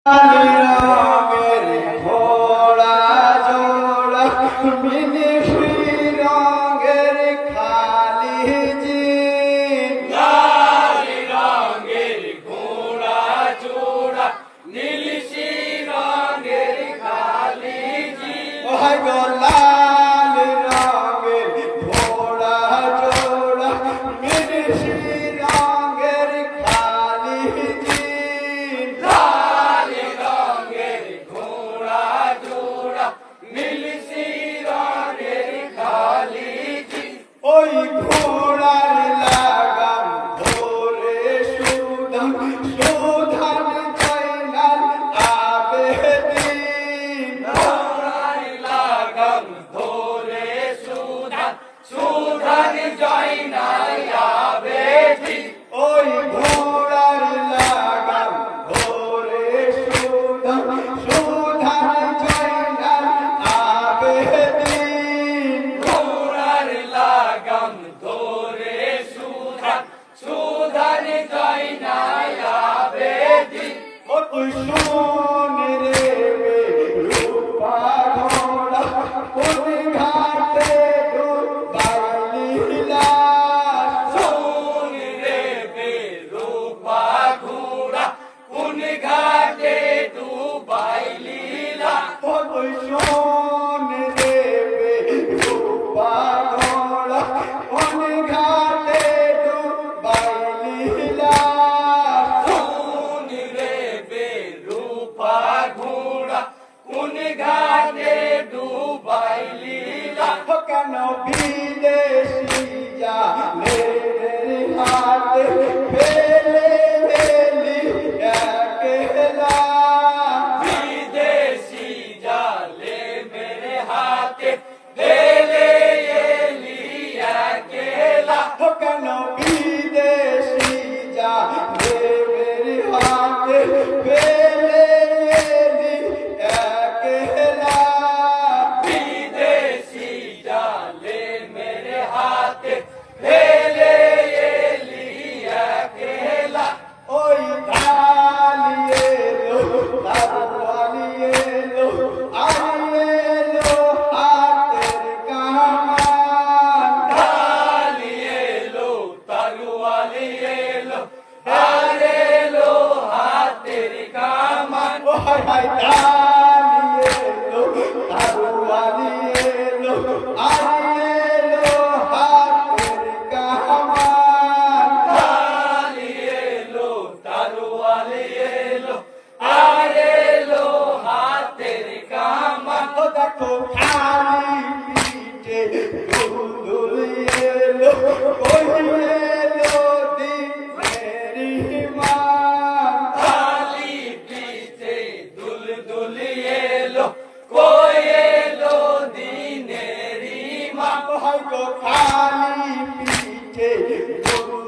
রঙের ঘোড়া জোড়া মিনিফি রঙের খালি জিন লাল রঙের ঘোড়া জোড়া নীলসি রঙের খালি জিন ওহাই গো লাল রঙের ঘোড়া জোড়া মিনিফি রঙের খালি জিন লাল রঙের ঘোড়া জোড়া নীলসি রঙের খালি জিন ওই ঘোড়ার লাগাম ধরে সুধান সুধান জয়নাল আবেদিন ঘোড়ার লাগাম ধরে সুধান সুধান জয়নাল আবেদিন ওই ঘোড়ার লাগাম ধরে সুধান সুধান জয়নাল আবেদিন ঘোড়ার লাগাম ধরে সুধান সুধান জয়নাল আবেদিন ও তুই শোন রে রূপা ঘোড়া কোন ঘাটে ডুবাইলি লাশ শোন রে বেরূপা ঘোড়া কোন ঘাটে ডুবাইলি লাশ ও তুই শোন রে রূপা ঘোড়া কোন ঘাটে ডুবাইলি লাশ শোন রে বেরূপা ঘোড়া কোন ঘাটে ডুবাইলি লাশ কেন বিদেশি জালের হাতে ফেলে এলি একলা বিদেশি জালে মেরে হাতে ফেলে এলি একলা কেন বিদেশি জালের হাতে ফেলে এলি একলা বিদেশি জালে মেরে হাতে ফেলে এলি একলা ওই ঢালিয়ে লো তারওয়ালিয়ে লো আইয়ে লো হাতের কামান ঢালি এলো তরোয়ালি এলো আর এলো হাতের কামান ও হায় হায় ঢালিয়ে লো তারওয়ালিয়ে লো আইয়ে লো হাতের কামান ঢালি এলো তরোয়ালি এলো আর এলো হাতের কামান ও দেখো খালি পিঠে দুলদুল এলো কহিলো দিনেরি মান খালি পিঠে দুল দুল এলো কই এলো দিনের ইমাম হয় গো খালি পিঠে দুলদুল